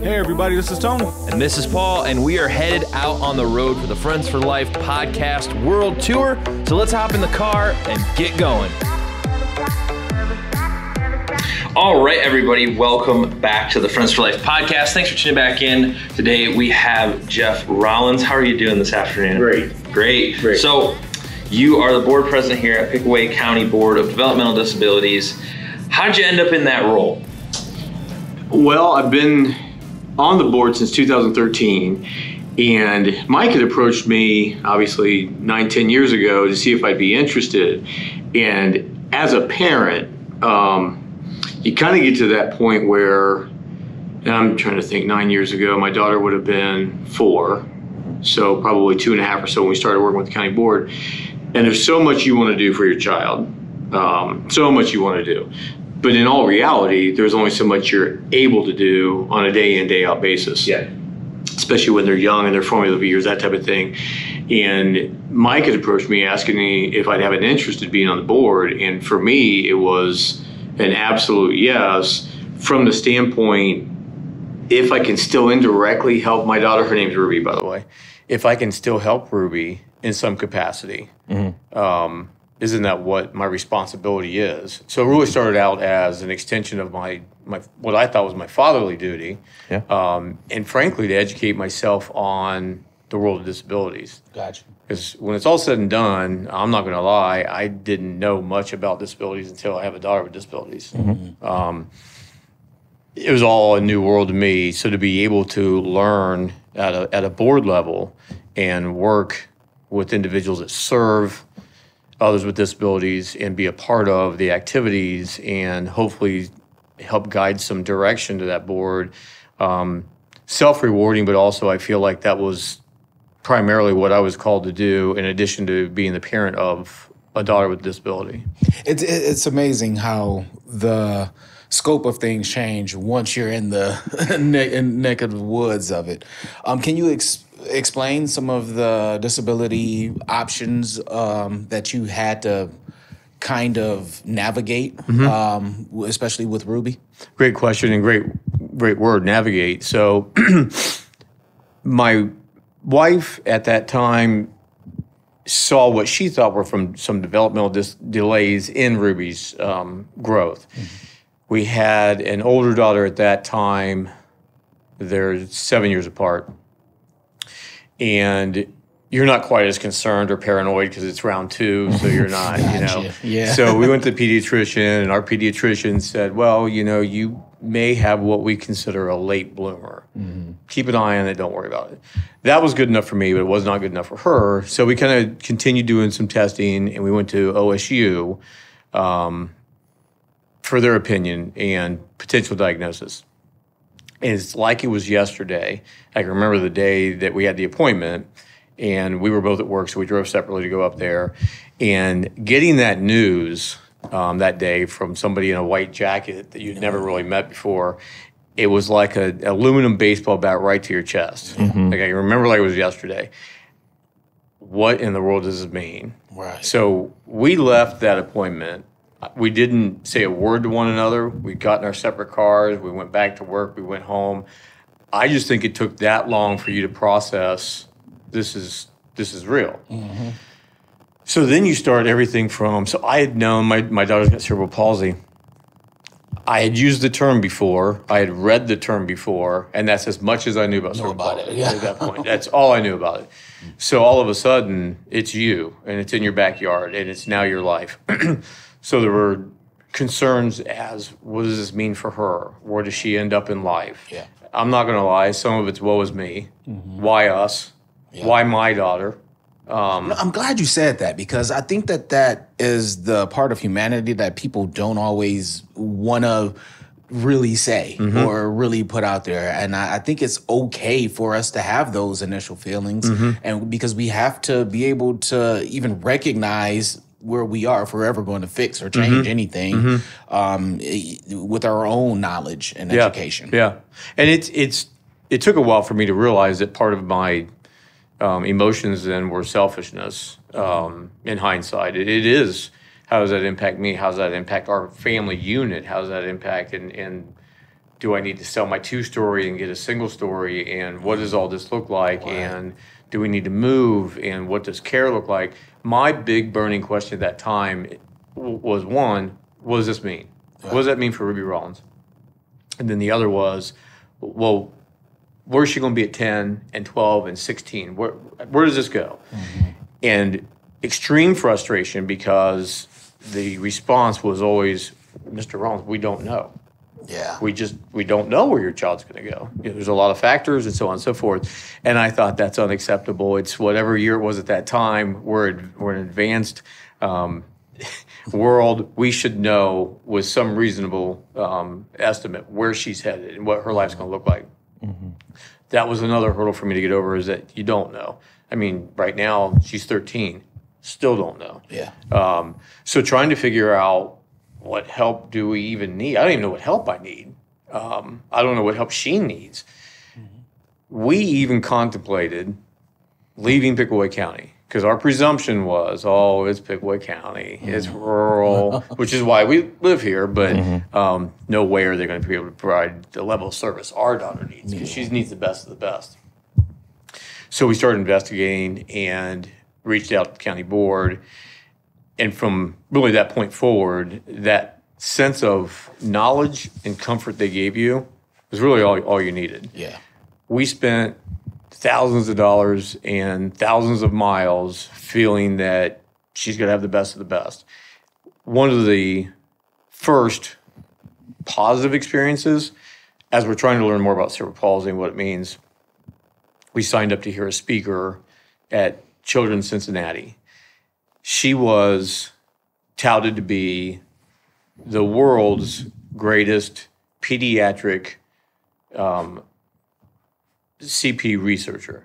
Hey everybody, this is Tony. And this is Paul, and we are headed out on the road for the Friends for Life podcast world tour. So let's hop in the car and get going. All right, everybody, welcome back to the Friends for Life podcast. Thanks for tuning back in. Today we have Jeff Rawlins. How are you doing this afternoon? Great. So you are the board president here at Pickaway County Board of Developmental Disabilities. How did you end up in that role? Well, I've been on the board since 2013, and Mike had approached me obviously 9-10 years ago to see if I'd be interested. And as a parent, you kind of get to that point where, and I'm trying to think, 9 years ago, my daughter would have been 4, so probably 2.5 or so when we started working with the county board. And there's so much you want to do for your child, so much you want to do. But in all reality, there's only so much you're able to do on a day in, day out basis. Yeah. Especially when they're young and their formative years, that type of thing. And Mike had approached me asking me if I'd have an interest in being on the board. And for me, it was an absolute yes, from the standpoint, if I can still indirectly help my daughter, her name's Ruby, by the way, if I can still help Ruby in some capacity, isn't that what my responsibility is? So it really started out as an extension of my what I thought was my fatherly duty, and frankly, to educate myself on the world of disabilities. Gotcha. Because when it's all said and done, I'm not going to lie, I didn't know much about disabilities until I have a daughter with disabilities. It was all a new world to me. So to be able to learn at a board level and work with individuals that serve others with disabilities and be a part of the activities and hopefully help guide some direction to that board. Self-rewarding, but also I feel like that was primarily what I was called to do in addition to being the parent of a daughter with disability. It's amazing how the scope of things change once you're in the neck of the woods of it. Can you explain some of the disability options that you had to kind of navigate, especially with Ruby? Great question and great word, navigate. So my wife at that time saw what she thought were from some developmental delays in Ruby's growth. We had an older daughter at that time. They're 7 years apart. And you're not quite as concerned or paranoid because it's round 2, so you're not, Yeah. So we went to the pediatrician, and our pediatrician said, well, you may have what we consider a late bloomer. Keep an eye on it, don't worry about it. That was good enough for me, but it was not good enough for her. So we kind of continued doing some testing, and we went to OSU for their opinion and potential diagnosis. And it's like it was yesterday. I can remember the day that we had the appointment, and we were both at work, so we drove separately to go up there. And getting that news that day from somebody in a white jacket that you'd never really met before, it was like an aluminum baseball bat right to your chest. Like I can remember like it was yesterday. What in the world does this mean? Right. So we left that appointment. We didn't say a word to one another. We got in our separate cars. We went back to work. We went home. I just think it took that long for you to process this is real. So then you start everything from, so I had known my daughter's got cerebral palsy. I had used the term before. I had read the term before, and that's as much as I knew about cerebral palsy at that point. That's all I knew about it. So all of a sudden, it's you, and it's in your backyard, and it's now your life. So there were concerns as, what does this mean for her? Where does she end up in life? Yeah. I'm not going to lie. Some of it's woe is me. Why us? Yeah. Why my daughter? I'm glad you said that, because I think that is the part of humanity that people don't always want to really say or really put out there. And I think it's okay for us to have those initial feelings, and because we have to be able to even recognize where we are if we're ever going to fix or change anything with our own knowledge and education. Yeah. And it took a while for me to realize that part of my emotions then were selfishness in hindsight. It is, how does that impact me? How does that impact our family unit? How does that impact and Do I need to sell my 2-story and get a single story? And what does all this look like? And do we need to move? And what does care look like? My big burning question at that time was, one, what does this mean? What does that mean for Ruby Rawlins? And then the other was, well, where's she going to be at 10 and 12 and 16? Where does this go? And extreme frustration, because the response was always, Mr. Rawlins, we don't know. Yeah. We don't know where your child's going to go. There's a lot of factors and so on and so forth. And I thought that's unacceptable. It's whatever year it was at that time. We're an advanced world. We should know with some reasonable estimate where she's headed and what her life's going to look like. That was another hurdle for me to get over, is that you don't know. I mean, right now she's 13. Still don't know. Yeah. So trying to figure out, what help do we even need? I don't even know what help I need. I don't know what help she needs. We even contemplated leaving Pickaway County, because our presumption was, it's Pickaway County, it's rural, which is why we live here, but no way are they going to be able to provide the level of service our daughter needs, because she needs the best of the best. So we started investigating and reached out to the county board. And from really that point forward, that sense of knowledge and comfort they gave you was really all you needed. Yeah. We spent thousands of dollars and thousands of miles feeling that she's going to have the best of the best. One of the first positive experiences, as we're trying to learn more about cerebral palsy and what it means, we signed up to hear a speaker at Children's Cincinnati. She was touted to be the world's greatest pediatric CP researcher.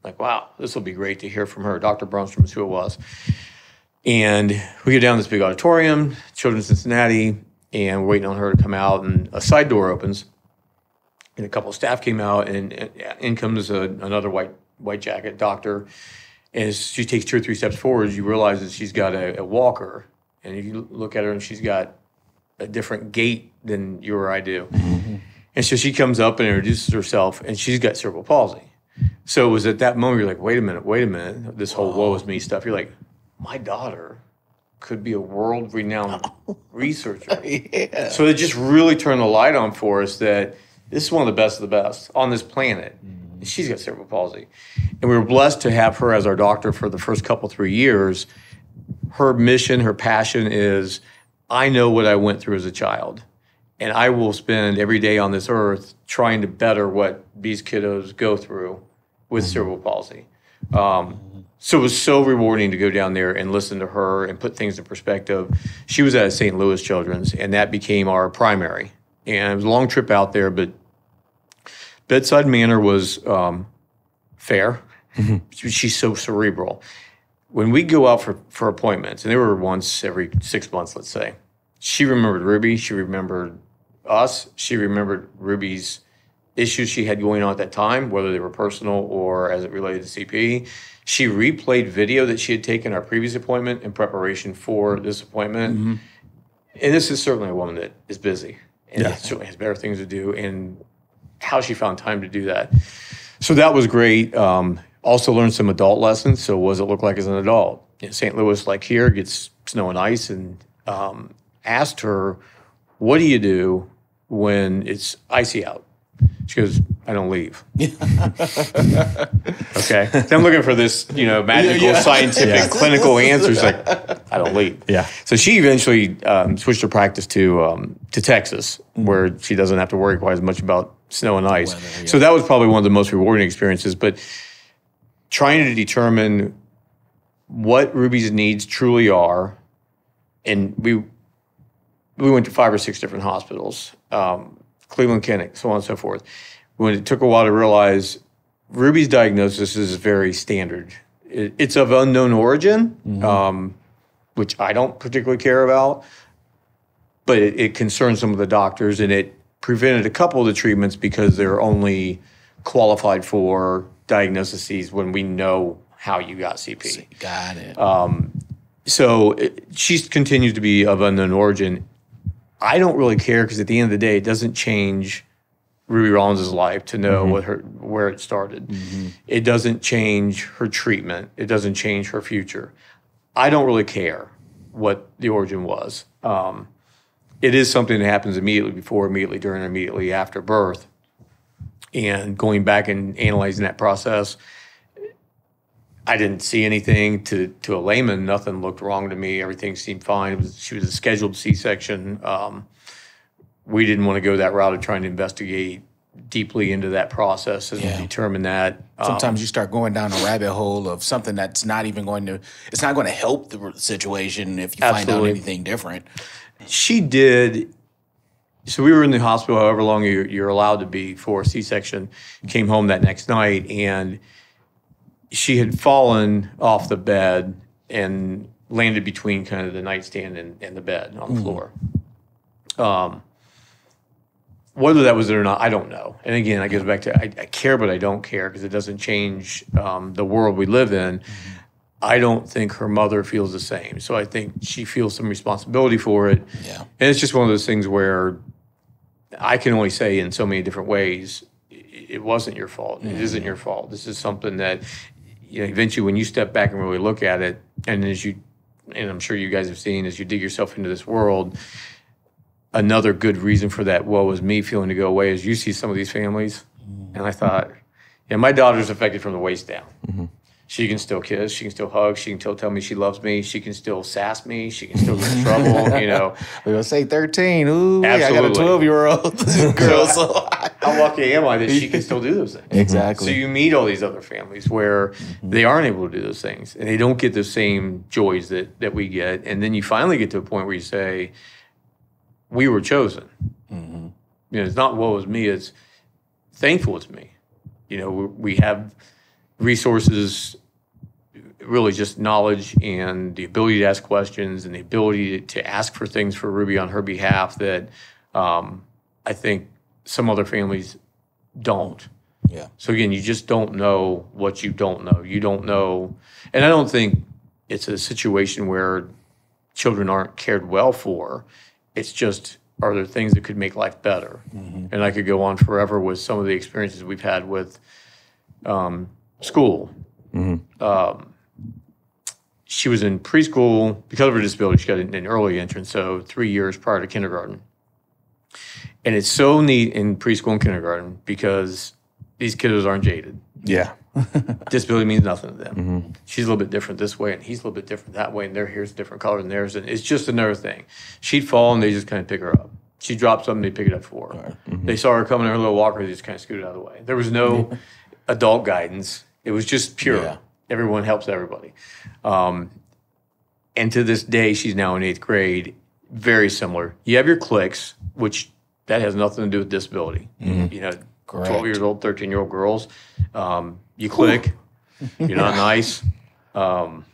Like, wow, this will be great to hear from her. Dr. Brunstrom is who it was. And we go down this big auditorium, Children's Cincinnati, and we're waiting on her to come out, and a side door opens, and a couple of staff came out, and in comes another white jacket doctor. And as she takes 2 or 3 steps forward, you realize that she's got a walker. And you look at her, and she's got a different gait than you or I do. And so she comes up and introduces herself, and she's got cerebral palsy. So it was at that moment, you're like, wait a minute, this whole woe is me stuff. You're like, my daughter could be a world-renowned researcher. Yeah. So it just really turned the light on for us that this is one of the best on this planet. She's got cerebral palsy. And we were blessed to have her as our doctor for the first 3 years. Her mission, her passion is, I know what I went through as a child, and I will spend every day on this earth trying to better what these kiddos go through with cerebral palsy. So it was so rewarding to go down there and listen to her and put things in perspective. She was at St. Louis Children's, and that became our primary. And it was a long trip out there, but bedside manner was fair. She's so cerebral. When we go out for appointments, and they were once every 6 months, let's say, she remembered Ruby, she remembered us, she remembered Ruby's issues she had going on at that time, whether they were personal or as it related to CP. She replayed video that she had taken our previous appointment in preparation for this appointment. And this is certainly a woman that is busy and certainly has better things to do, and how she found time to do that. So that was great. Also learned some adult lessons. So what does it look like as an adult? St. Louis, like here, gets snow and ice, and asked her, what do you do when it's icy out? She goes, I don't leave. Okay. So I'm looking for this, magical, scientific, clinical answers. Like, I don't leave. Yeah. So she eventually switched her practice to Texas, where she doesn't have to worry quite as much about snow and ice. Weather, So that was probably one of the most rewarding experiences. But trying to determine what Ruby's needs truly are, and we went to 5 or 6 different hospitals, Cleveland Clinic, so on and so forth. When it took a while to realize Ruby's diagnosis is very standard. It's of unknown origin, which I don't particularly care about, but it concerns some of the doctors, and it prevented a couple of the treatments because they're only qualified for diagnoses when we know how you got CP. Got it. So she continues to be of unknown origin. I don't really care because at the end of the day, it doesn't change Ruby Rawlins' life to know where it started. It doesn't change her treatment. It doesn't change her future. I don't really care what the origin was. It is something that happens immediately before, immediately during, immediately after birth. And going back and analyzing that process, I didn't see anything to a layman. Nothing looked wrong to me. Everything seemed fine. She was a scheduled C-section. We didn't want to go that route of trying to investigate deeply into that process and determine that. Sometimes you start going down a rabbit hole of something that's not even going to, it's not going to help the situation if you find out anything different. She did. So we were in the hospital however long you're allowed to be for a C-section. Came home that next night, and she had fallen off the bed and landed between kind of the nightstand and the bed on the floor. Whether that was it or not, I don't know. And again, it goes back to I care, but I don't care because it doesn't change the world we live in. I don't think her mother feels the same. So I think she feels some responsibility for it. Yeah. And it's just one of those things where I can only say in so many different ways, it wasn't your fault. It isn't your fault. This is something that, eventually when you step back and really look at it, and and I'm sure you guys have seen, as you dig yourself into this world, another good reason for that woe is me feeling to go away is you see some of these families, and I thought, my daughter's affected from the waist down. She can still kiss, she can still hug, she can still tell me she loves me, she can still sass me, she can still get in trouble, We're going to say 13. Ooh, absolutely. I got a 12-year-old girl. So how lucky am I that she can still do those things? Exactly. So you meet all these other families where they aren't able to do those things, and they don't get the same joys that we get. And then you finally get to a point where you say, we were chosen. It's not woe is me, it's thankful it's me. We have resources, really just knowledge and the ability to ask questions and the ability to ask for things for Ruby on her behalf that I think some other families don't. Yeah. So again, you just don't know what you don't know. You don't know. And I don't think it's a situation where children aren't cared well for. It's just, are there things that could make life better? And I could go on forever with some of the experiences we've had with school. She was in preschool. Because of her disability, she got an early entrance, so 3 years prior to kindergarten. And it's so neat in preschool and kindergarten because these kiddos aren't jaded. Yeah. Disability means nothing to them. She's a little bit different this way, and he's a little bit different that way, and their hair's a different color than theirs, and it's just another thing. She'd fall, and they just kind of pick her up. She dropped something, they pick it up for her. They saw her coming in her little walker, they just kind of scooted out of the way. There was no adult guidance. It was just pure. Yeah. Everyone helps everybody. And to this day, she's now in 8th grade. Very similar. You have your cliques, which that has nothing to do with disability. 12 years old, 13-year-old girls. You click. You're not nice. And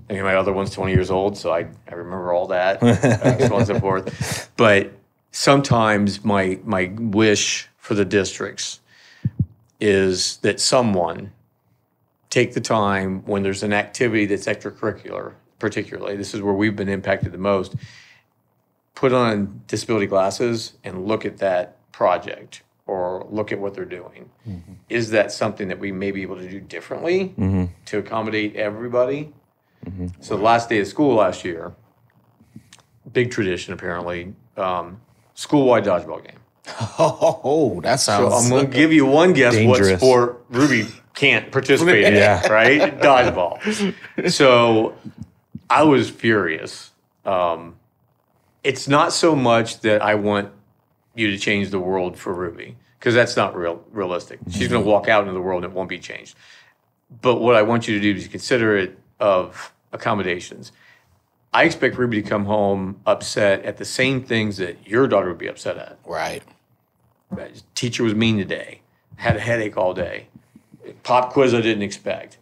my other one's 20 years old, so I remember all that, so on and so forth. But sometimes my wish for the districts is that someone take the time when there's an activity that's extracurricular, particularly, this is where we've been impacted the most, put on disability glasses and look at that project or look at what they're doing. Is that something that we may be able to do differently to accommodate everybody? So the last day of school last year, big tradition apparently, school-wide dodgeball game. Oh, that sounds. So I'm going to give you one guess dangerous. What sport Ruby can't participate in, right? Dodgeball. So I was furious. It's not so much that I want you to change the world for Ruby, because that's not realistic. She's going to walk out into the world and it won't be changed. But what I want you to do is consider it of accommodations. I expect Ruby to come home upset at the same things that your daughter would be upset at. Right. Teacher was mean today. Had a headache all day. Pop quiz I didn't expect.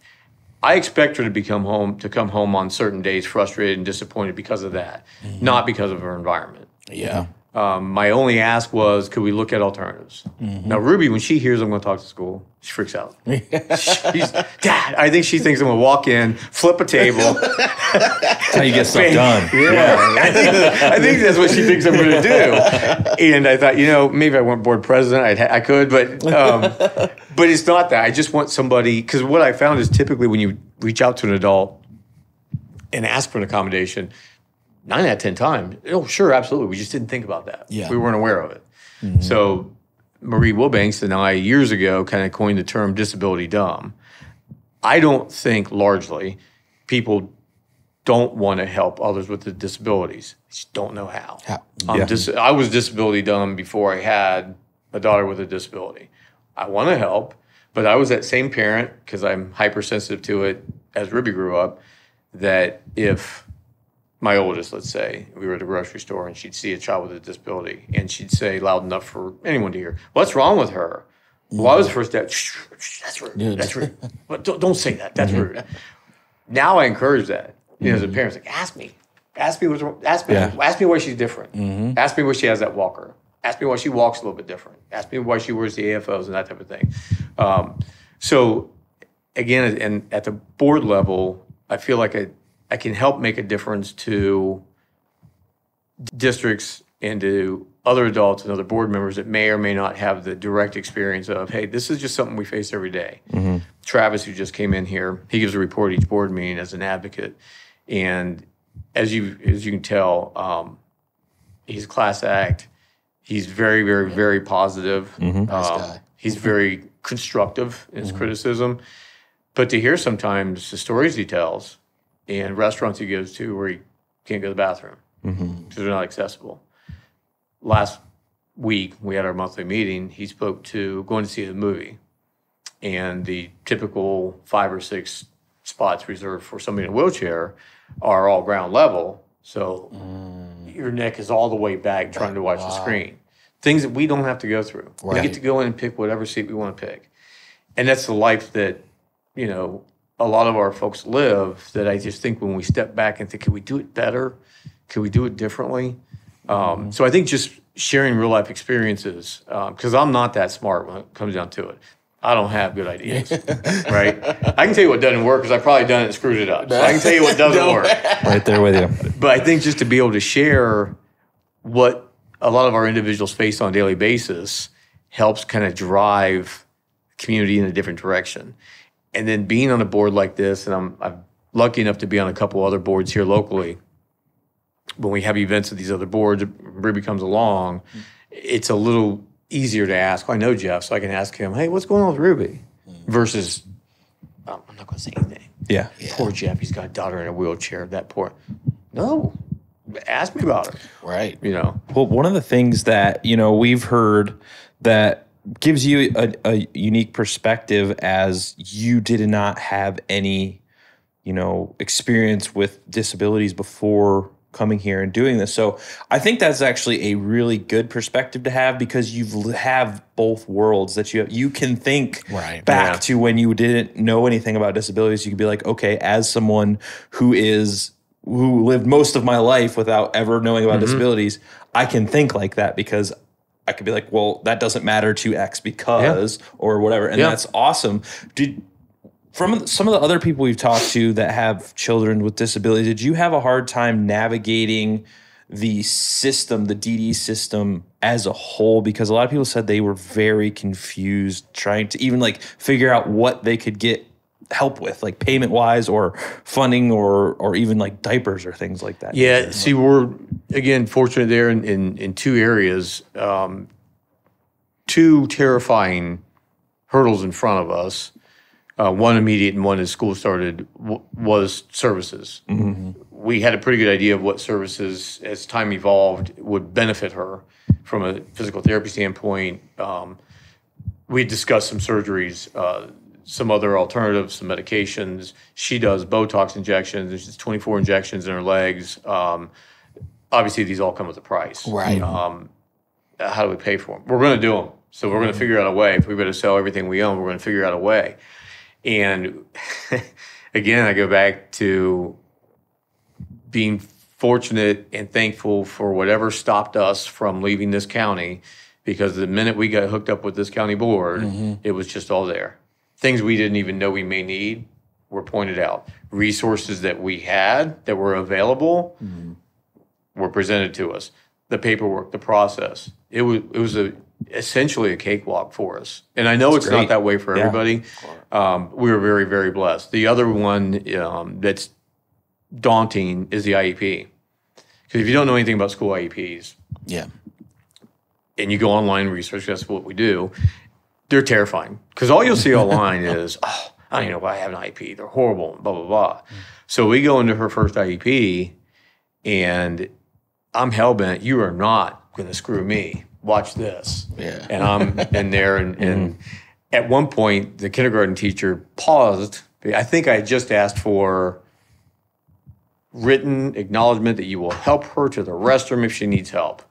I expect her to come home on certain days frustrated and disappointed because of that, not because of her environment. Yeah. My only ask was, could we look at alternatives? Now, Ruby, when she hears I'm going to talk to school, she freaks out. Dad, I think she thinks I'm going to walk in, flip a table. That's how you get stuff done. Yeah. I think that's what she thinks I'm going to do. And I thought, maybe I weren't board president. I could, but it's not that. I just want somebody, because what I found is typically when you reach out to an adult and ask for an accommodation, 9 out of 10 times, oh, sure, absolutely. We just didn't think about that. Yeah. We weren't aware of it. So Marie Wilbanks and I years ago kind of coined the term disability dumb. I don't think largely people don't want to help others with the disabilities. They just don't know how. I was disability dumb before I had a daughter with a disability. I want to help, but I was that same parent, because I'm hypersensitive to it as Ruby grew up, that if my oldest, let's say, we were at the grocery store and she'd see a child with a disability and she'd say loud enough for anyone to hear, "What's wrong with her?" Well, I was the first dad, that's rude, that's rude. But don't say that, that's rude. Now I encourage that. As a parent, it's like, ask me what's wrong, ask me why she's different. Ask me why she has that walker. Ask me why she walks a little bit different. Ask me why she wears the AFOs and that type of thing. So again, and at the board level, I feel like I can help make a difference to districts and to other adults and other board members that may or may not have the direct experience of, hey, this is just something we face every day. Travis, who just came in here, he gives a report each board meeting as an advocate. And as you can tell, he's a class act. He's very, very, very positive. Nice guy. He's very constructive in his criticism. But to hear sometimes the stories he tells and restaurants he goes to where he can't go to the bathroom because they're not accessible. Last week, we had our monthly meeting. He spoke to going to see a movie, and the typical 5 or 6 spots reserved for somebody in a wheelchair are all ground level. So your neck is all the way back trying to watch the screen. Things that we don't have to go through. We get to go in and pick whatever seat we want to pick. And that's the life that, a lot of our folks live, that I just think when we step back and think, can we do it better? Can we do it differently? So I think just sharing real life experiences, because I'm not that smart when it comes down to it. I don't have good ideas, right? I can tell you what doesn't work because I've probably done it and screwed it up. So I can tell you what doesn't work. Right there with you. But I think just to be able to share what a lot of our individuals face on a daily basis helps kind of drive community in a different direction. And then being on a board like this, and I'm lucky enough to be on a couple other boards here locally, when we have events at these other boards, Ruby comes along, it's a little easier to ask. I know Jeff, so I can ask him, hey, what's going on with Ruby? Versus, I'm not going to say anything. Yeah. Poor Jeff, he's got a daughter in a wheelchair. That poor. No, ask me about it. Right. Well, one of the things that, we've heard that gives you a unique perspective, as you did not have any, experience with disabilities before coming here and doing this. So I think that's actually a really good perspective to have, because you have both worlds that you can think back to when you didn't know anything about disabilities. You could be like, okay, as someone who lived most of my life without ever knowing about disabilities, I can think like that, because I could be like, well, that doesn't matter to X because, or whatever. And that's awesome. From some of the other people we've talked to that have children with disabilities, did you have a hard time navigating the system, the DD system as a whole? Because a lot of people said they were very confused trying to even figure out what they could get help with, like payment wise or funding or even like diapers or things like that. Yeah. See, we're again fortunate there in 2 areas, 2 terrifying hurdles in front of us. One immediate and one as school started was services. We had a pretty good idea of what services, as time evolved, would benefit her from a physical therapy standpoint. We discussed some surgeries, some other alternatives, some medications. She does Botox injections. There's 24 injections in her legs. Obviously, these all come with a price. Right. How do we pay for them? We're going to do them. So we're going to figure out a way. If we better sell everything we own, we're going to figure out a way. And again, I go back to being fortunate and thankful for whatever stopped us from leaving this county, because the minute we got hooked up with this county board, it was just all there. Things we didn't even know we may need were pointed out. Resources that we had that were available were presented to us. The paperwork, the process. It was essentially a cakewalk for us. And I know that's it's great. Not that way for everybody. We were very, very blessed. The other one that's daunting is the IEP. Because if you don't know anything about school IEPs, and you go online and research, that's what we do, they're terrifying. Because all you'll see online is, oh, I don't even know why I have an IEP. They're horrible, blah, blah, blah. So we go into her first IEP, and I'm hell-bent, you are not going to screw me. Watch this. Yeah. And I'm in there, and at one point, the kindergarten teacher paused. I think I just asked for written acknowledgement that you will help her to the restroom if she needs help.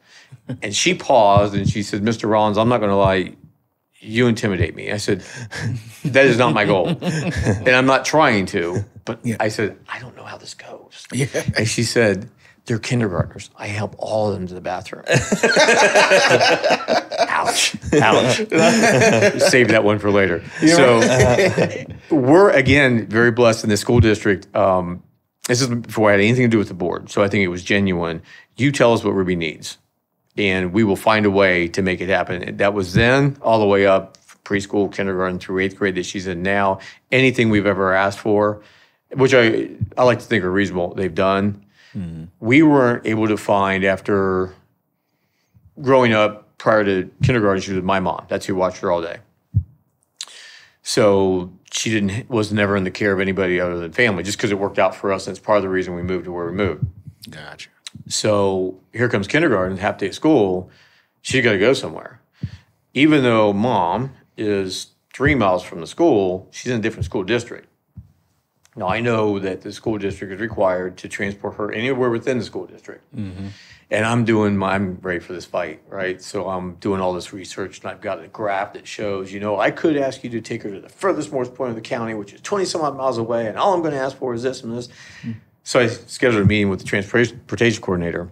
And she paused, and she said, Mr. Rawlins, I'm not going to lie, you intimidate me. I said, that is not my goal. And I'm not trying to. But I said, I don't know how this goes. Yeah. And she said, they're kindergartners. I help all of them to the bathroom. Ouch. Save that one for later. So we're, again, very blessed in the school district. This is before I had anything to do with the board. So I think it was genuine. You tell us what Ruby needs, and we will find a way to make it happen. That was then all the way up preschool, kindergarten through 8th grade that she's in now. Anything we've ever asked for, which I like to think are reasonable, they've done. We weren't able to find, after growing up prior to kindergarten, she was with my mom. That's who watched her all day. So she was never in the care of anybody other than family, just because it worked out for us, and it's part of the reason we moved to where we moved. Gotcha. So here comes kindergarten, half day of school. She's got to go somewhere. Even though mom is 3 miles from the school, she's in a different school district. Now, I know that the school district is required to transport her anywhere within the school district. And I'm ready for this fight, right? So I'm doing all this research, and I've got a graph that shows, I could ask you to take her to the furthest most point of the county, which is 20-some-odd miles away, and all I'm going to ask for is this and this. So I scheduled a meeting with the transportation coordinator,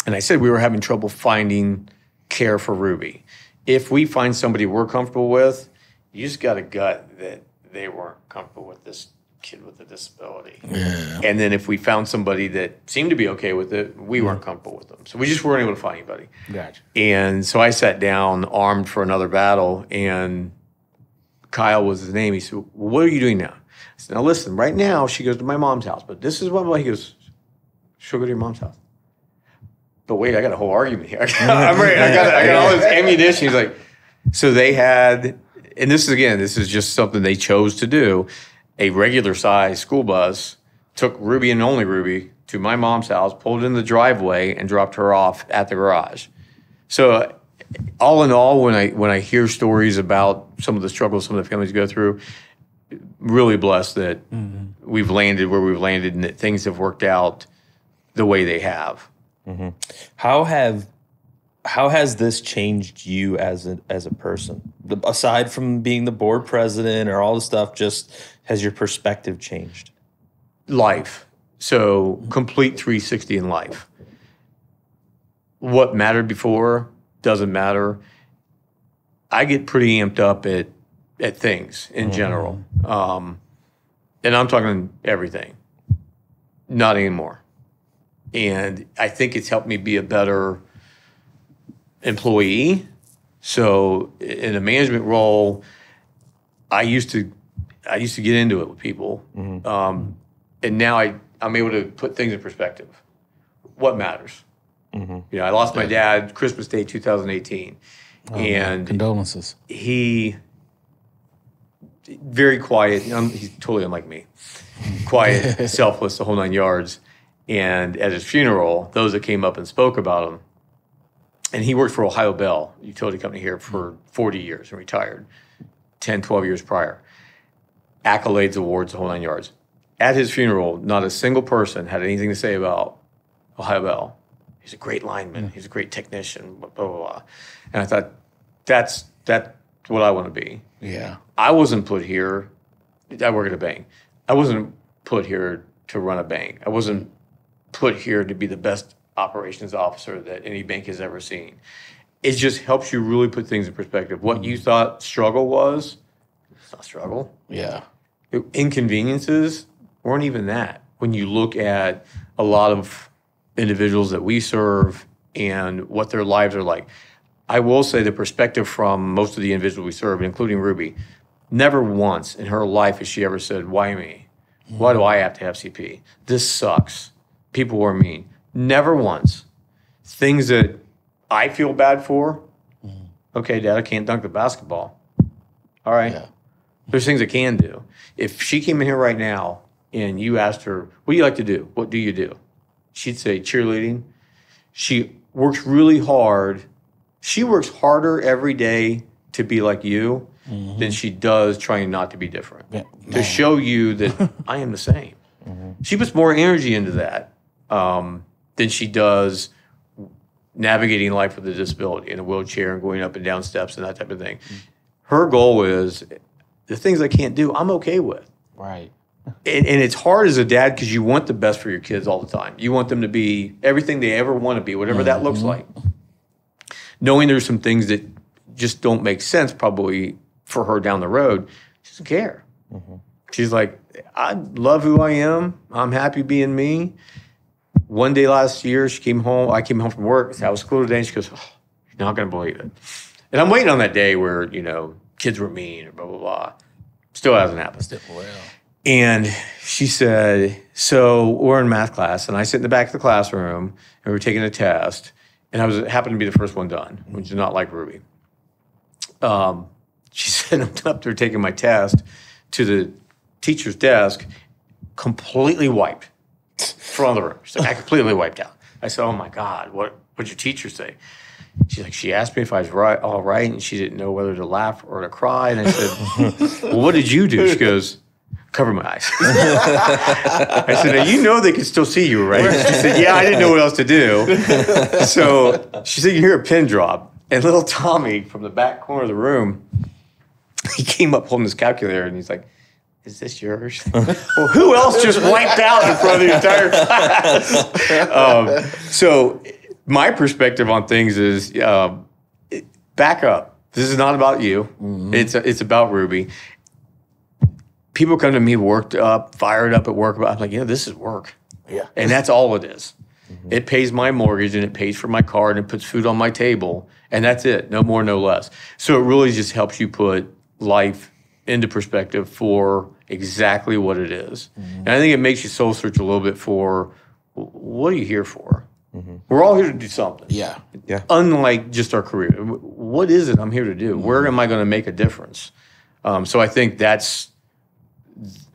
and I said we were having trouble finding care for Ruby. If we find somebody we're comfortable with, you just got a gut that they weren't comfortable with this kid with a disability. Yeah. And then if we found somebody that seemed to be okay with it, we weren't comfortable with them. So we just weren't able to find anybody. Gotcha. And so I sat down armed for another battle, and Kyle was his name. He said, well, what are you doing now? I said, now listen, right now she goes to my mom's house, but this is what he goes, she'll go to your mom's house. But wait, I got a whole argument here. I'm ready. I got all this ammunition. He's like, so they had, and this is just something they chose to do. A regular size school bus took Ruby and only Ruby to my mom's house, pulled in the driveway, and dropped her off at the garage. So all in all, when I hear stories about some of the struggles some of the families go through, really blessed that we've landed where we've landed and that things have worked out the way they have. How has this changed you as a person? Aside from being the board president or all the stuff, just has your perspective changed? Life. So complete 360 in life. What mattered before doesn't matter. I get pretty amped up at things in general. And I'm talking everything. Not anymore. And I think it's helped me be a better employee. So in a management role, I used to get into it with people. And now I'm able to put things in perspective. What matters? I lost my dad Christmas Day 2018. And condolences. He very quiet. He's totally unlike me. Quiet, selfless, the whole 9 yards. And at his funeral, those that came up and spoke about him, and he worked for Ohio Bell, utility company here, for 40 years and retired 10, 12 years prior. Accolades, awards, the whole 9 yards. At his funeral, not a single person had anything to say about Ohio Bell. He's a great lineman. He's a great technician, blah, blah, blah. And I thought, that's what I want to be. Yeah. I wasn't put here. I work at a bank. I wasn't put here to run a bank. I wasn't put here to be the best operations officer that any bank has ever seen. It just helps you really put things in perspective. What you thought struggle was, it's not struggle. Yeah. Inconveniences weren't even that. When you look at a lot of individuals that we serve and what their lives are like, I will say the perspective from most of the individuals we serve, including Ruby, never once in her life has she ever said, why me? Why do I have to have CP? This sucks. People are mean. Never once. Things that I feel bad for. Okay, Dad, I can't dunk the basketball. All right. Yeah. There's things I can do. If she came in here right now and you asked her, what do you like to do? What do you do? She'd say cheerleading. She works really hard. She works harder every day to be like you than she does trying not to be different. Yeah, to show you that I am the same. She puts more energy into that than she does navigating life with a disability in a wheelchair and going up and down steps and that type of thing. Her goal is the things I can't do, I'm okay with. Right. And it's hard as a dad because you want the best for your kids all the time. You want them to be everything they ever want to be, whatever that looks like. Knowing there's some things that just don't make sense probably for her down the road, she doesn't care. She's like, I love who I am. I'm happy being me. One day last year, she came home. I came home from work. I was school today, and she goes, oh, you're not going to believe it. And I'm waiting on that day where, kids were mean or blah, blah, blah. Still hasn't happened. And she said, so we're in math class, and I sit in the back of the classroom, and we're taking a test, and I happened to be the first one done, which is not like Ruby. She said, I'm up there taking my test to the teacher's desk, completely wiped. Front of the room. She's like, I completely wiped out. I said, oh my God, what'd your teacher say? She's like, she asked me if I was all right, and she didn't know whether to laugh or to cry. And I said, well, what did you do? She goes, cover my eyes. I said, now you know they can still see you, right? She said, yeah, I didn't know what else to do. So she said, you hear a pin drop. And little Tommy from the back corner of the room, he came up holding his calculator, and he's like, is this yours? Well, who else just wiped out in front of the entire class? So my perspective on things is back up. This is not about you. It's about Ruby. People come to me worked up, fired up at work. I'm like, this is work. Yeah. And that's all it is. It pays my mortgage, and it pays for my car, and it puts food on my table. And that's it. No more, no less. So it really just helps you put life into perspective for exactly what it is. And I think it makes you soul search a little bit for, what are you here for? We're all here to do something. Yeah. Unlike just our career. What is it I'm here to do? Where am I going to make a difference? So I think that's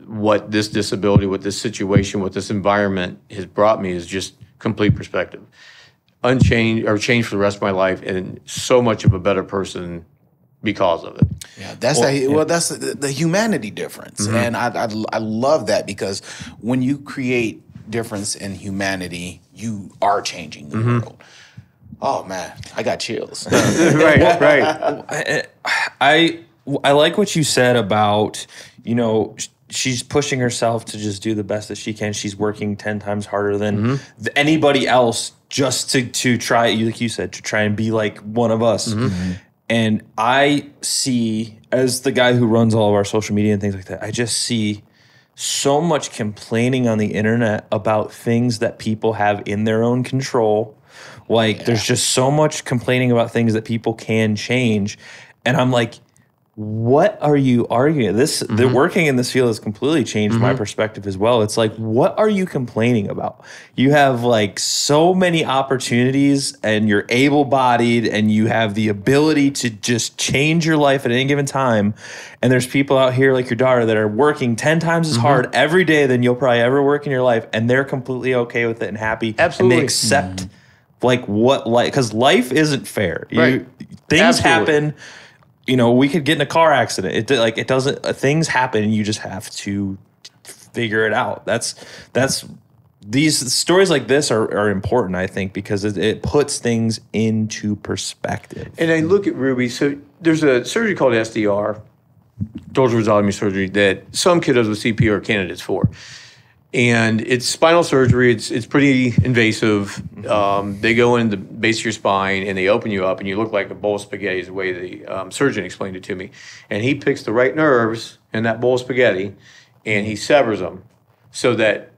what this disability, what this situation, what this environment has brought me is just complete perspective. Changed for the rest of my life, and so much of a better person because of it. Yeah, that's that's the humanity difference, and I love that, because when you create difference in humanity, you are changing the world. Oh man, I got chills. Right. I like what you said about she's pushing herself to just do the best that she can. She's working 10 times harder than anybody else just to try, like you said, to try and be like one of us. And I see, as the guy who runs all of our social media and things like that, I just see so much complaining on the internet about things that people have in their own control. Like, there's just so much complaining about things that people can change. And I'm like, what are you arguing? The working in this field has completely changed my perspective as well. It's like, what are you complaining about? You have like so many opportunities, and you're able-bodied, and you have the ability to just change your life at any given time. And there's people out here like your daughter that are working 10 times as hard every day than you'll probably ever work in your life, and they're completely okay with it and happy. Absolutely. And they accept because life isn't fair. Things happen. We could get in a car accident. It doesn't. Things happen, and you just have to figure it out. That's these stories like this are important, I think, because it puts things into perspective. And I look at Ruby. So there's a surgery called SDR, total rhizotomy surgery, that some kiddos with CP are candidates for. And it's spinal surgery. It's pretty invasive. They go into the base of your spine and they open you up, and you look like a bowl of spaghetti is the way the surgeon explained it to me. And he picks the right nerves in that bowl of spaghetti, and he severs them so that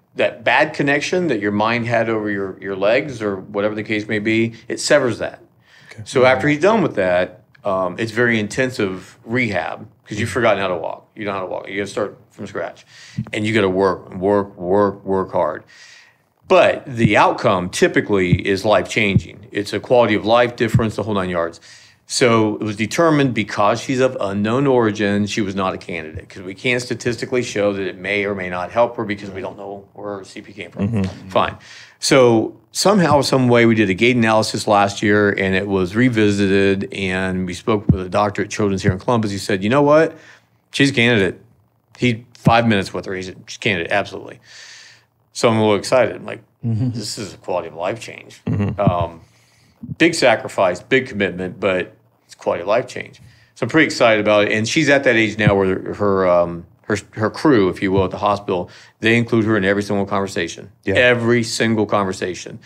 bad connection that your mind had over your legs or whatever the case may be, it severs that. Okay. So after he's done with that, it's very intensive rehab because you've forgotten how to walk. You don't know how to walk. You got to start from scratch. And you got to work hard. But the outcome typically is life-changing. It's a quality of life difference, the whole 9 yards. So it was determined because she's of unknown origin, she was not a candidate because we can't statistically show that it may or may not help her because we don't know where her CP came from. Fine. So somehow, some way, we did a gait analysis last year, and it was revisited, and we spoke with a doctor at Children's here in Columbus. He said, you know what? She's a candidate. He 5 minutes with her. He said, she's a candidate, absolutely. So I'm a little excited. I'm like, this is a quality of life change. Big sacrifice, big commitment, but it's quality of life change. So I'm pretty excited about it. And she's at that age now where her crew, if you will, at the hospital, they include her in every single conversation. Yeah. Every single conversation.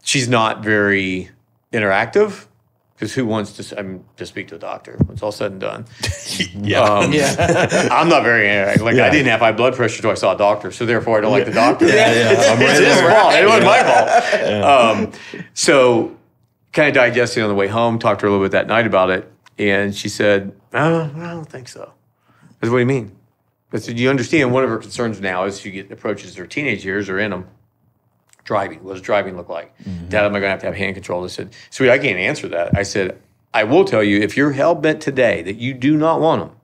She's not very interactive because who wants to speak to a doctor when it's all said and done? I'm not very interactive. Like I didn't have high blood pressure until I saw a doctor, so therefore I don't like the doctor. It's his fault. It wasn't my fault. So kind of digesting on the way home, talked to her a little bit that night about it, and she said, I don't think so. I said, what do you mean? I said, you understand one of her concerns now as she approaches her teenage years or in them, driving. What does driving look like? Dad, am I going to have hand control? I said, sweet, I can't answer that. I said, I will tell you, if you're hell-bent today that you do not want them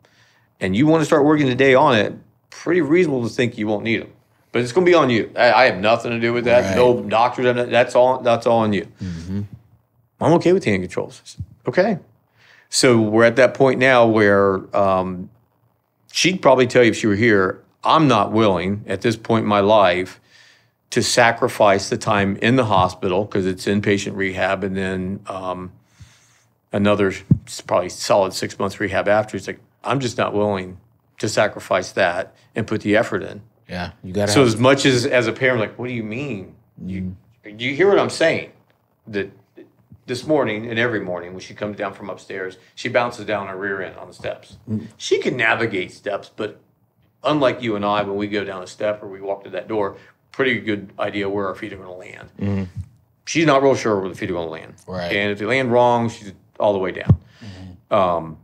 and you want to start working today on it, pretty reasonable to think you won't need them. But it's going to be on you. I have nothing to do with that. Right. No doctors. That's all on you. I'm okay with hand controls. I said, okay. So we're at that point now where she'd probably tell you if she were here, I'm not willing at this point in my life to sacrifice the time in the hospital because it's inpatient rehab and then another probably solid 6 months rehab after. It's like, I'm just not willing to sacrifice that and put the effort in. Yeah, you got to. So as much as a parent, like, what do you mean? You hear what I'm saying? That this morning and every morning when she comes down from upstairs, she bounces down her rear end on the steps. She can navigate steps, but unlike you and I, when we go down a step or we walk to that door, pretty good idea where our feet are going to land. She's not real sure where the feet are going to land. Right. And if they land wrong, she's all the way down.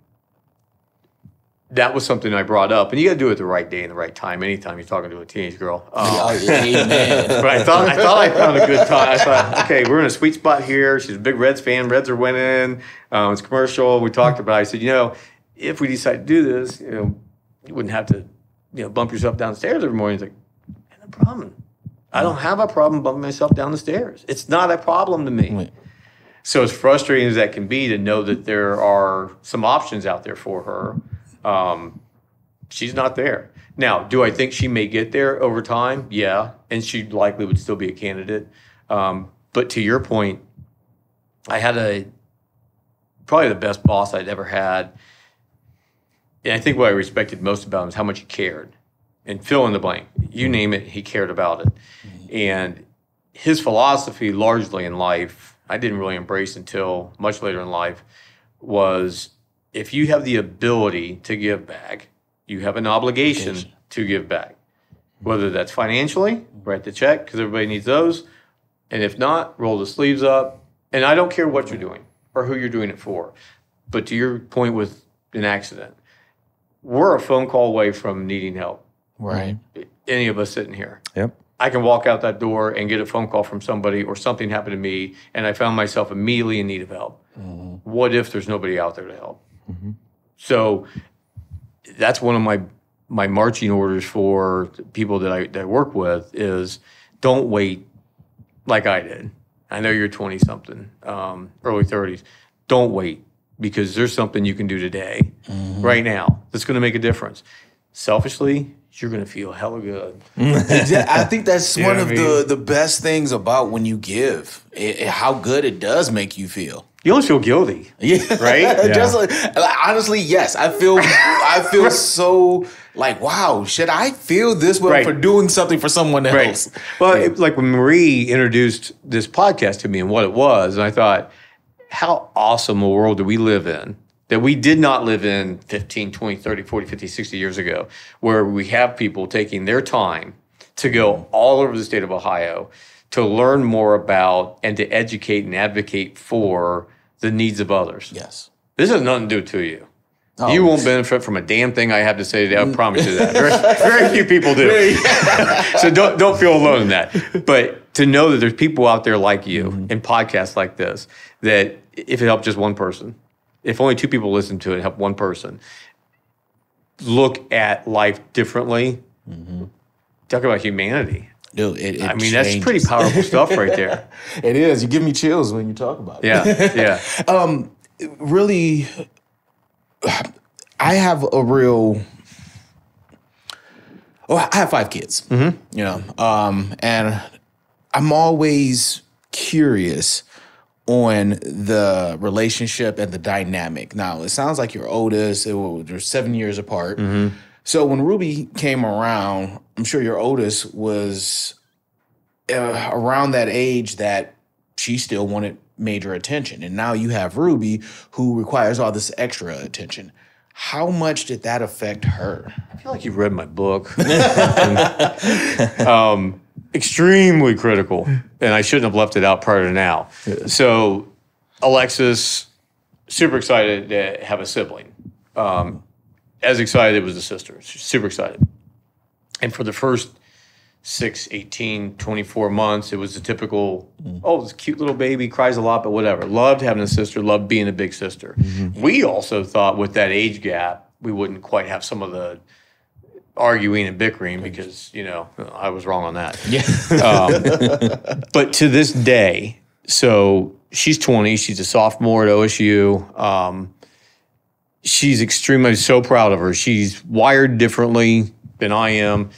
That was something I brought up. And you got to do it the right day and the right time. Anytime you're talking to a teenage girl. But I thought I found a good time. I thought, okay, we're in a sweet spot here. She's a big Reds fan. Reds are winning. It's commercial. We talked about it. I said, if we decide to do this, you wouldn't have to, bump yourself downstairs every morning. He's like, no problem. I don't have a problem bumping myself down the stairs. It's not a problem to me. So as frustrating as that can be to know that there are some options out there for her, she's not there. Now, do I think she may get there over time? Yeah, and she likely would still be a candidate. But to your point, I had probably the best boss I'd ever had. And I think what I respected most about him is how much he cared. And fill in the blank. You name it, he cared about it. And his philosophy largely in life, I didn't really embrace until much later in life, was if you have the ability to give back, you have an obligation to give back. Whether that's financially, write the check, because everybody needs those. And if not, roll the sleeves up. And I don't care what you're doing or who you're doing it for. But to your point with an accident, we're a phone call away from needing help. Right. Any of us sitting here. Yep. I can walk out that door and get a phone call from somebody or something happened to me and I found myself immediately in need of help. What if there's nobody out there to help? So that's one of my marching orders for people that I work with is don't wait like I did. I know you're 20-something, early 30s. Don't wait because there's something you can do today, right now, that's going to make a difference. Selfishly, you're going to feel hella good. I think that's one of the best things about when you give, how good it does make you feel. You almost feel guilty. Yeah. Right? Yeah. Just honestly, yes. I feel so like, wow, should I feel this way for doing something for someone else? Right. Well, like when Marie introduced this podcast to me and what it was, and I thought, how awesome a world do we live in that we did not live in 15, 20, 30, 40, 50, 60 years ago, where we have people taking their time to go all over the state of Ohio to learn more about and to educate and advocate for the needs of others. Yes. This has nothing to do to you. Oh. You won't benefit from a damn thing I have to say today. I promise you that. Very few people do. So don't feel alone in that. But to know that there's people out there like you in podcasts like this, that if it helped just one person, if only 2 people listen to it, help one person look at life differently. Talk about humanity. Dude, I mean, that's pretty powerful stuff right there. It is. You give me chills when you talk about it. Yeah. Really, I have a real. Oh, I have 5 kids. You know, and I'm always curious on the relationship and the dynamic. Now, it sounds like your oldest, they're 7 years apart. So when Ruby came around, I'm sure your oldest was around that age that she still wanted major attention. And now you have Ruby, who requires all this extra attention. How much did that affect her? I feel like you've read my book. Extremely critical. And I shouldn't have left it out prior to now. So Alexis, super excited to have a sibling. As excited as a sister. Super excited. And for the first 6, 18, 24 months, it was the typical, this cute little baby, cries a lot, but whatever. Loved having a sister, loved being a big sister. We also thought with that age gap, we wouldn't quite have some of the arguing and bickering because, I was wrong on that. Yeah. But to this day, so she's 20, she's a sophomore at OSU. She's extremely, so proud of her. She's wired differently than I am.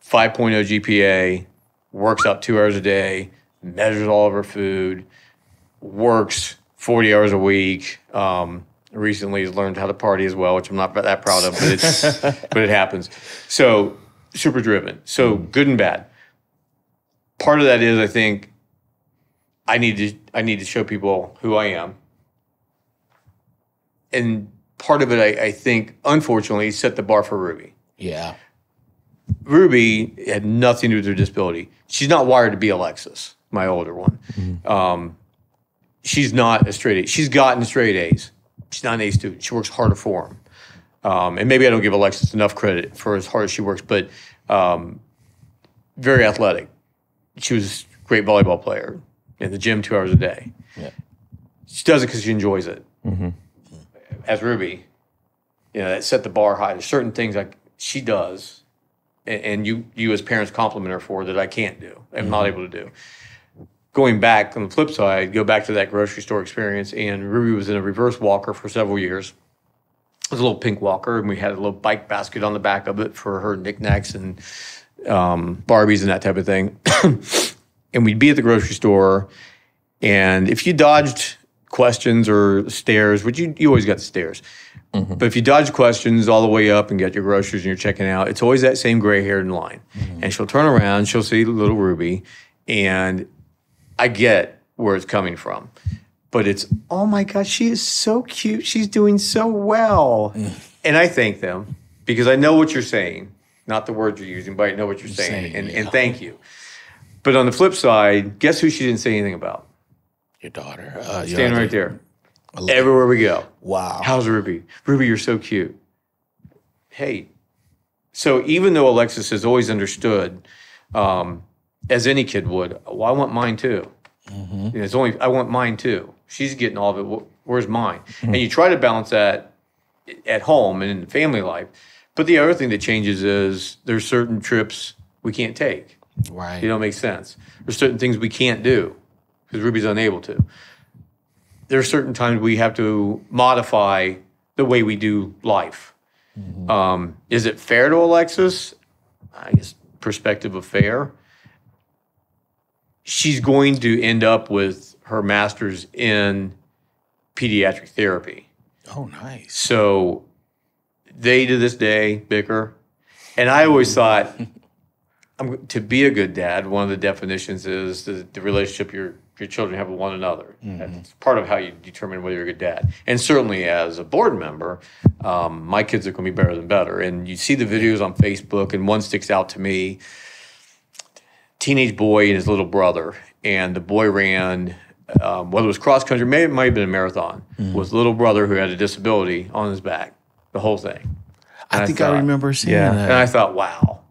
5.0 GPA, works out 2 hours a day, measures all of her food, works 40 hours a week. Recently has learned how to party as well, which I'm not that proud of, but it happens. So super driven. So good and bad. Part of that is I think I need to show people who I am. And part of it, I think, unfortunately, set the bar for Ruby. Yeah. Ruby had nothing to do with her disability. She's not wired to be Alexis, my older one. She's not a straight A. She's gotten straight A's. She's not an A student. She works harder for them. And maybe I don't give Alexis enough credit for as hard as she works, but very athletic. She was a great volleyball player in the gym 2 hours a day. Yeah. She does it because she enjoys it. As Ruby, that set the bar high. There's certain things like she does, and you as parents compliment her for that I can't do. I'm not able to do. Going back on the flip side, go back to that grocery store experience, and Ruby was in a reverse walker for several years. It was a little pink walker, and we had a little bike basket on the back of it for her knickknacks and Barbies and that type of thing. And we'd be at the grocery store, and if you dodged questions or stairs, which you always got the stairs. But if you dodge questions all the way up and get your groceries and you're checking out, it's always that same gray-haired in line. And she'll turn around, she'll see little Ruby, and I get where it's coming from. But it's, oh my God, she is so cute. She's doing so well. And I thank them because I know what you're saying. Not the words you're using, but I know what you're saying. And thank you. But on the flip side, guess who she didn't say anything about? Your daughter. Standing right there. Everywhere we go. Wow. How's Ruby? Ruby, you're so cute. Hey. So even though Alexis has always understood, as any kid would, well, I want mine too. I want mine too. She's getting all of it. Where's mine? And you try to balance that at home and in family life. But the other thing that changes is there's certain trips we can't take. Right. It don't make sense. There's certain things we can't do because Ruby's unable to. There are certain times we have to modify the way we do life. Is it fair to Alexis? I guess perspective of fair. She's going to end up with her master's in pediatric therapy. Oh, nice. So they, to this day, bicker. And I always thought, to be a good dad, one of the definitions is the relationship your children have with one another. That's part of how you determine whether you're a good dad. And certainly as a board member, my kids are going to be better than better. And you see the videos on Facebook, and one sticks out to me. Teenage boy and his little brother. And the boy ran, whether it was cross country, maybe it might have been a marathon, with little brother who had a disability on his back, the whole thing. And I think I remember seeing that. And I thought, wow.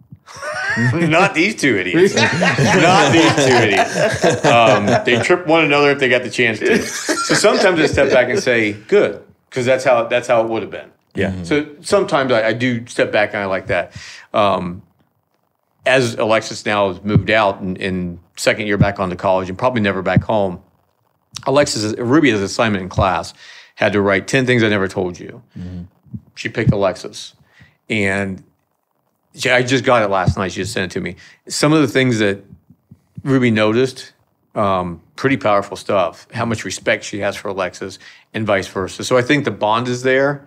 Not these two idiots. Not these two idiots. They trip one another if they got the chance to. So sometimes I step back and say, good, because that's how it would have been. Yeah. So sometimes I do step back and I like that. As Alexis now has moved out in second year back on to college and probably never back home, Ruby has an assignment in class, had to write 10 things I never told you. She picked Alexis. And I just got it last night. She just sent it to me. Some of the things that Ruby noticed, pretty powerful stuff. How much respect she has for Alexis and vice versa. So I think the bond is there.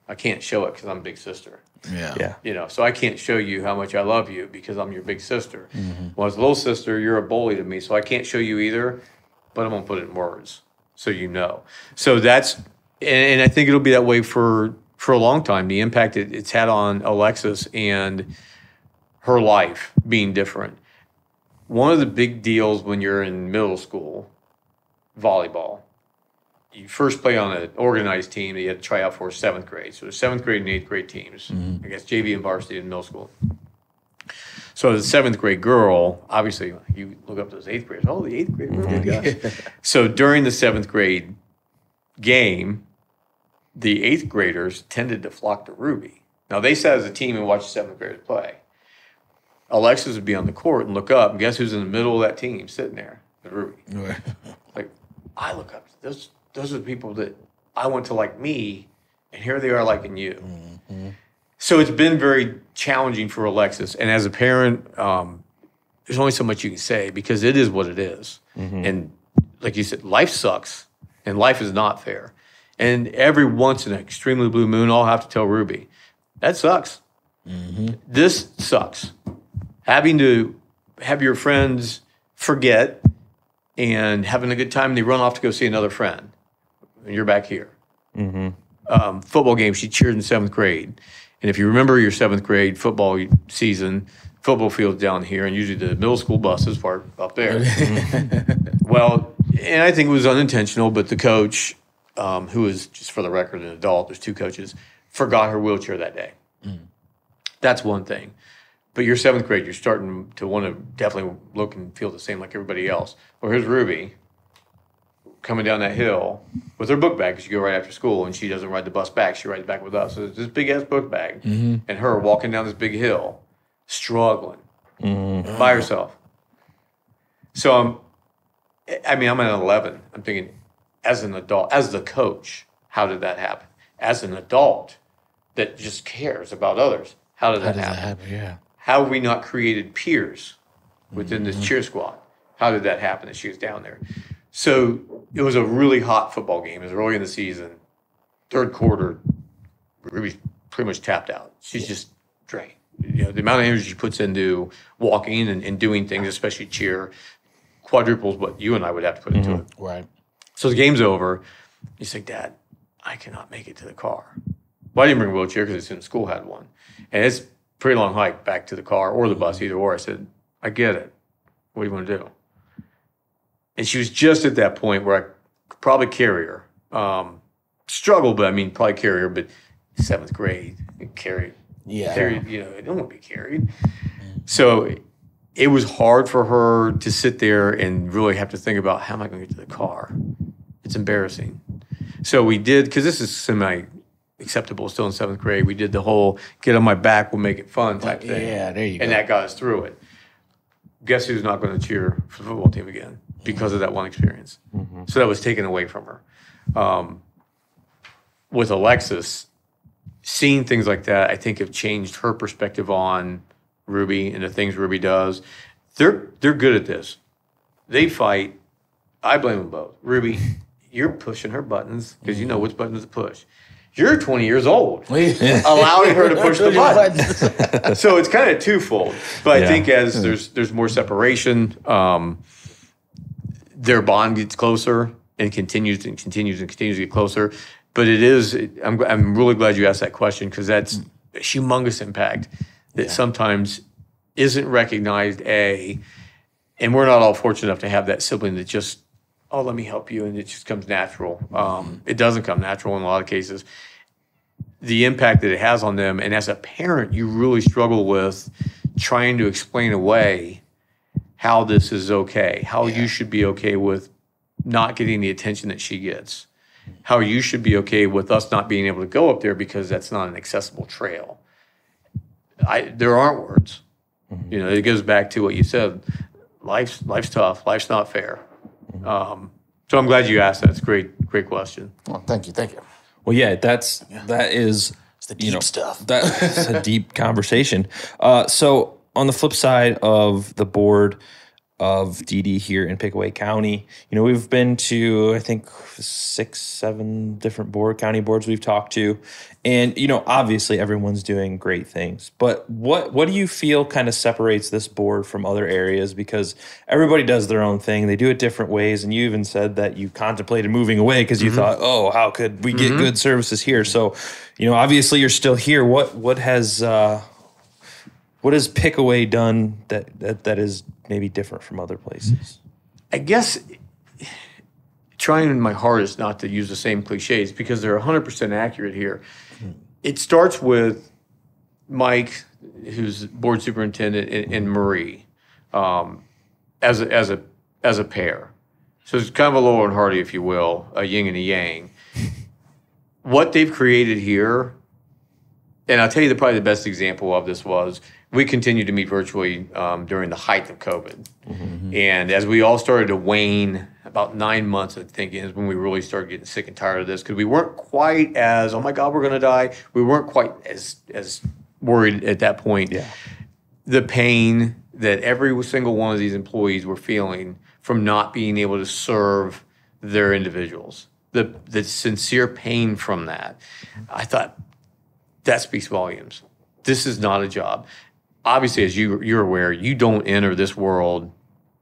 I can't show it because I'm big sister. Yeah. So I can't show you how much I love you because I'm your big sister. Well, as a little sister, you're a bully to me, so I can't show you either, but I'm going to put it in words so you know. So that's, and I think it'll be that way for a long time. The impact it's had on Alexis and her life being different. One of the big deals when you're in middle school, volleyball, you first play on an organized team that you had to try out for 7th grade. So there's 7th grade and 8th grade teams. I guess JV and varsity in middle school. So as a 7th grade girl, obviously you look up those 8th graders. Oh, the 8th grade, we're good guys. So during the 7th grade game, the 8th graders tended to flock to Ruby. Now, they sat as a team and watched the 7th graders play. Alexis would be on the court and look up, and guess who's in the middle of that team sitting there? Ruby. Like, I look up. Those are the people that I want to like me, and here they are liking you. So it's been very challenging for Alexis. And as a parent, there's only so much you can say because it is what it is. And like you said, life sucks, and life is not fair. And every once in an extremely blue moon, I'll have to tell Ruby, that sucks. This sucks. Having to have your friends forget and having a good time, and they run off to go see another friend. And you're back here. Football game, she cheered in 7th grade. And if you remember your 7th grade football season, football field's down here, and usually the middle school buses park up there. Well, and I think it was unintentional, but the coach, who is, just for the record, an adult, there's 2 coaches, forgot her wheelchair that day. That's one thing. But you're 7th grade, you're starting to want to definitely look and feel the same like everybody else. Well, here's Ruby coming down that hill with her book bag because you go right after school, and she doesn't ride the bus back. She rides back with us. So there's this big-ass book bag and her walking down this big hill, struggling by herself. So I'm at 11. I'm thinking, as an adult, as the coach, how did that happen? As an adult that just cares about others, how did that happen? Yeah. How have we not created peers within this cheer squad? How did that happen that she was down there? So it was a really hot football game. It was early in the season. 3rd quarter, Ruby's pretty much tapped out. She's just drained. The amount of energy she puts into walking and doing things, especially cheer, quadruples what you and I would have to put into it. Right. So the game's over. He's like, Dad, I cannot make it to the car. Well, I didn't bring a wheelchair because the school had one. And it's a pretty long hike back to the car or the bus, either or. I said, I get it. What do you want to do? And she was just at that point where I could probably carry her. Struggle, but probably carry her. But 7th grade, carry. Carried, I don't want to be carried. So it was hard for her to sit there and really have to think about, how am I going to get to the car? It's embarrassing. So we did, because this is semi-acceptable still in 7th grade, we did the whole get on my back, we'll make it fun type thing. Yeah, there you go. And that got us through it. Guess who's not going to cheer for the football team again because of that one experience? So that was taken away from her. With Alexis, seeing things like that, I think have changed her perspective on Ruby and the things Ruby does. They're good at this. They fight I blame them both. Ruby, you're pushing her buttons because you know which buttons to push. You're 20 years old, allowing her to push the buttons. So it's kind of twofold. But I think as there's more separation, their bond gets closer and continues to get closer. But it is, I'm really glad you asked that question because that's a humongous impact that sometimes isn't recognized, and we're not all fortunate enough to have that sibling that just, oh, let me help you, and it just comes natural. It doesn't come natural in a lot of cases. The impact that it has on them, and as a parent, you really struggle with trying to explain away how this is okay, how you should be okay with not getting the attention that she gets, how you should be okay with us not being able to go up there because that's not an accessible trail. There aren't words. You know, it goes back to what you said. Life's tough. Life's not fair. So I'm glad you asked that. It's a great question. Well, thank you. Well, yeah, that is it's the deep stuff. That's a deep conversation. So on the flip side of the board of DD here in Pickaway County, you know, we've been to, I think, 6-7 different county boards we've talked to. And, you know, obviously everyone's doing great things. But what do you feel kind of separates this board from other areas? Because everybody does their own thing. They do it different ways. And you even said that you contemplated moving away because you thought, oh, how could we get good services here? So, you know, obviously you're still here. What has Pickaway done that is maybe different from other places? I guess trying my hardest not to use the same cliches because they're 100% accurate here. It starts with Mike, who's board superintendent, and Marie as a pair. So it's kind of a Laurel and Hardy, if you will, a yin and a yang. What they've created here, and I'll tell you probably the best example of this was we continued to meet virtually during the height of COVID. And as we all started to wane, about 9 months, I think, is when we really started getting sick and tired of this because we weren't quite as, oh my God, we're going to die. We weren't quite as worried at that point. Yeah. The pain that every single one of these employees were feeling from not being able to serve their individuals, the sincere pain from that, I thought, that speaks volumes. This is not a job. Obviously, as you're aware, you don't enter this world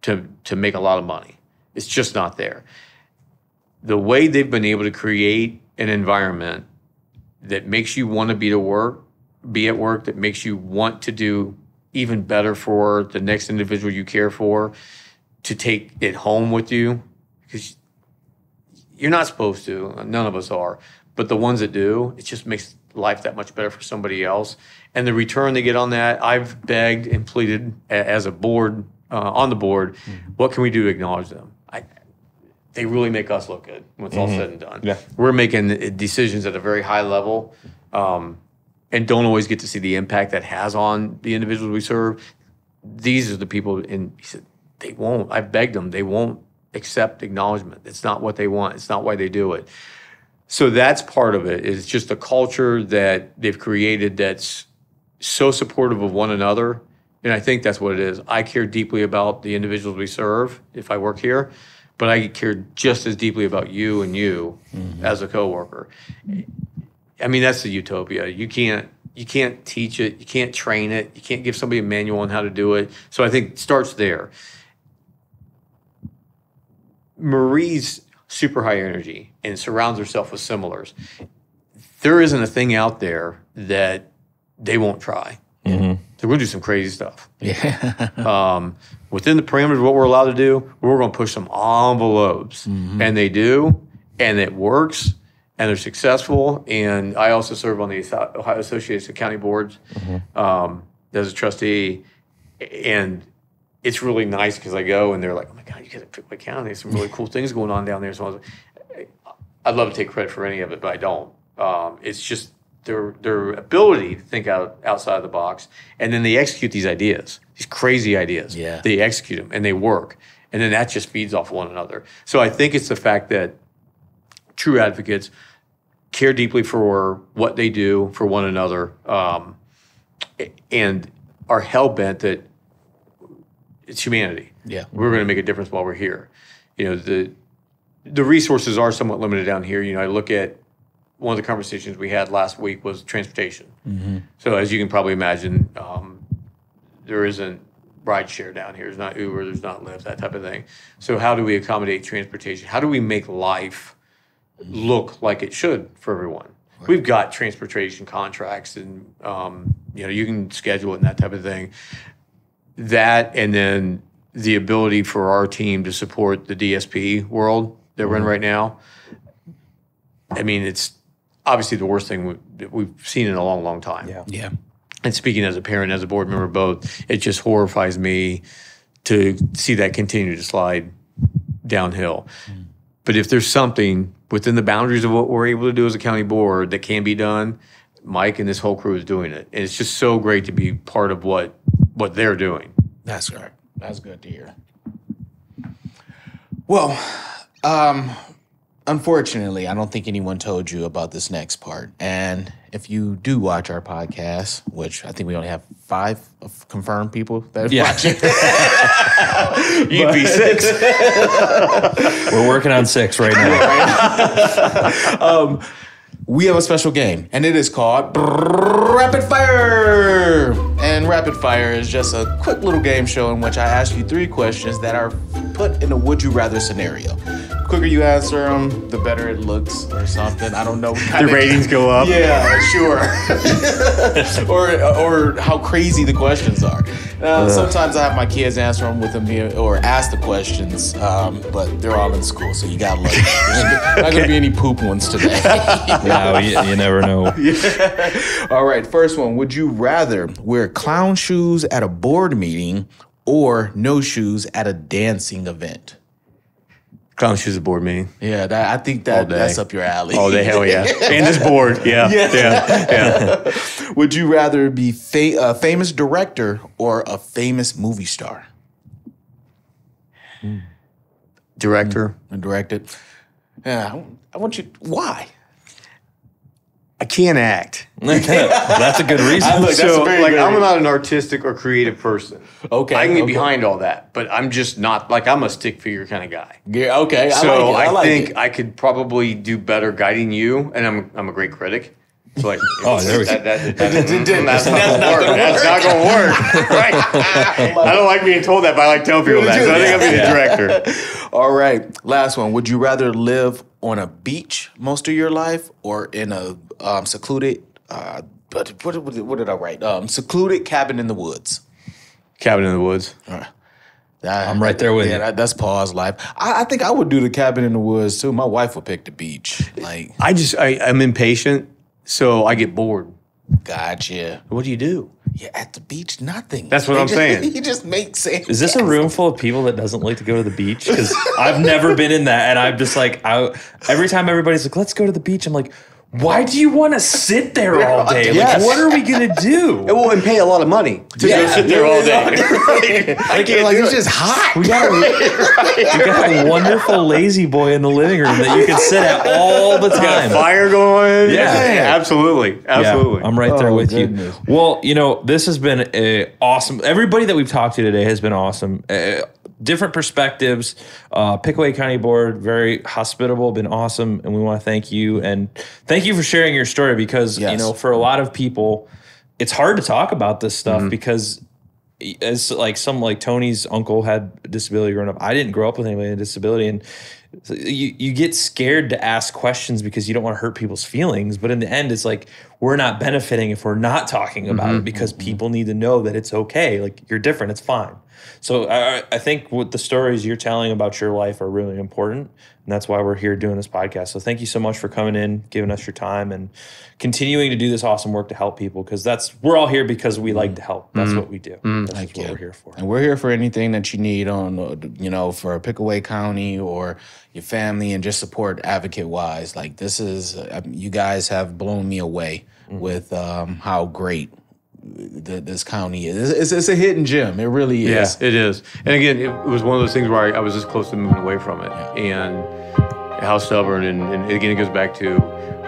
to make a lot of money. It's just not there. The way they've been able to create an environment that makes you want to be at work, that makes you want to do even better for the next individual you care for, to take it home with you, because you're not supposed to. None of us are. But the ones that do, it just makes life that much better for somebody else. And the return they get on that, I've begged and pleaded as a board, on the board, what can we do to acknowledge them? They really make us look good when it's all said and done. Yeah. We're making decisions at a very high level and don't always get to see the impact that has on the individuals we serve. These are the people, and he said, they won't. I've begged them. They won't accept acknowledgement. It's not what they want. It's not why they do it. So that's part of it. It's just a culture that they've created that's so supportive of one another. And I think that's what it is. I care deeply about the individuals we serve if I work here, but I care just as deeply about you and you as a coworker. I mean, that's the utopia. You can't teach it. You can't train it. You can't give somebody a manual on how to do it. So I think it starts there. Marie's super high energy and surrounds herself with similars. There isn't a thing out there that they won't try. So we're going to do some crazy stuff. Yeah. Within the parameters of what we're allowed to do, we're going to push some envelopes. And they do, and it works, and they're successful. And I also serve on the Ohio Association of County Boards as a trustee. And it's really nice because I go and they're like, oh my God, you guys at Pickaway County, there's some really cool things going on down there. So I was like, I'd love to take credit for any of it, but I don't. It's just their ability to think outside the box, and then they execute these ideas, these crazy ideas. Yeah. They execute them and they work, and then that just feeds off one another. So I think it's the fact that true advocates care deeply for what they do for one another, and are hell bent that it's humanity. Yeah, we're going to make a difference while we're here. the resources are somewhat limited down here. I look at one of the conversations we had last week was transportation. Mm-hmm. So as you can probably imagine, there isn't ride share down here. There's not Uber, there's not Lyft, that type of thing. So how do we accommodate transportation? How do we make life look like it should for everyone? Right. We've got transportation contracts and, you can schedule it and that type of thing. That, and then the ability for our team to support the DSP world that we're in right now. I mean, it's obviously the worst thing we've seen in a long, long time. Yeah. And speaking as a parent, as a board member, both, it just horrifies me to see that continue to slide downhill. Mm. But if there's something within the boundaries of what we're able to do as a county board that can be done, Mike and this whole crew is doing it. And it's just so great to be part of what they're doing. That's right. That's good to hear. Well, unfortunately, I don't think anyone told you about this next part. And if you do watch our podcast, which I think we only have 5 confirmed people that watch it. You'd be 6. We're working on 6 right now. We have a special game, and it is called Rapid Fire. And Rapid Fire is just a quick little game show in which I ask you 3 questions that are put in a would you rather scenario. The quicker you answer them, the better it looks or something. I don't know. The ratings go up. Yeah, sure. or how crazy the questions are. Sometimes I have my kids answer them with me or ask the questions, but they're all in school, so you got lucky. There's not going to be any poop ones today. No, you never know. Yeah. All right, first one. Would you rather wear clown shoes at a board meeting or no shoes at a dancing event? Clown shoes at board meeting. Yeah, I think that's up your alley. All day, hell yeah. And this board, yeah. Would you rather be a famous director or a famous movie star? Director. Directed. Yeah, I want you. Why? I can't act. That's a good reason. I'm not an artistic or creative person. Okay. I can get behind all that, but I'm just not, I'm a stick figure kind of guy. Yeah, okay. So I think I could probably do better guiding you, and I'm a great critic. So there we go. That's not going to work. Right? I don't like being told that, but I like telling people that. So I think I'll be the director. All right. Last one. Would you rather live on a beach most of your life or in a secluded, what did I write? Secluded cabin in the woods. Cabin in the woods. I'm right there with you. That's Paul's life. I think I would do the cabin in the woods too. My wife would pick the beach. I'm impatient, so I get bored. Gotcha. What do you do? Yeah, at the beach, nothing. That's what I'm saying. You just make sandwiches. Is this a room full of people that doesn't like to go to the beach? Because I've never been in that, and I'm just every time everybody's like, let's go to the beach, I'm like, why do you want to sit there all day? Yes. Like, what are we going to do? And pay a lot of money to go sit there all day. It's just hot. We got a wonderful lazy boy in the living room that you can sit at all the time. Got a fire going. Yeah. Absolutely. Yeah, I'm right there with goodness. you. Well, this has been awesome. Everybody that we've talked to today has been awesome. Different perspectives. Pickaway County Board, very hospitable, been awesome, and we want to thank you. And thank you for sharing your story because, for a lot of people, it's hard to talk about this stuff because as like Tony's uncle had a disability growing up. I didn't grow up with anybody with a disability, and you get scared to ask questions because you don't want to hurt people's feelings. But in the end, it's like we're not benefiting if we're not talking about it because people need to know that it's okay. Like, you're different. It's fine. So I think what the stories you're telling about your life are really important, and that's why we're here doing this podcast. So thank you so much for coming in, giving us your time, and continuing to do this awesome work to help people, because we're all here because we like to help. That's what we do. That's what we're here for. And we're here for anything that you need for Pickaway County or your family, and just support advocate-wise. Like, this is, you guys have blown me away with how great this county is. It's a hidden gem. It really is. Yeah, it is. And again, it was one of those things where I was this close to moving away from it, and how stubborn. And again, it goes back to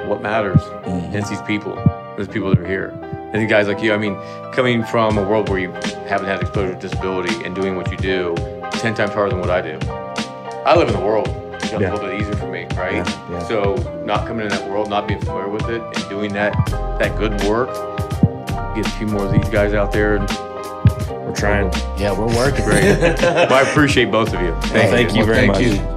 what matters. And it's these people that are here. And the guys like you. I mean, coming from a world where you haven't had exposure to disability and doing what you do 10 times harder than what I do. I live in the world. It's a little bit easier for me, right? Yeah. So not coming in that world, not being familiar with it, and doing that good work, get a few more of these guys out there. And we're trying. Yeah, we're working. Great. Well, I appreciate both of you. Thank you very much.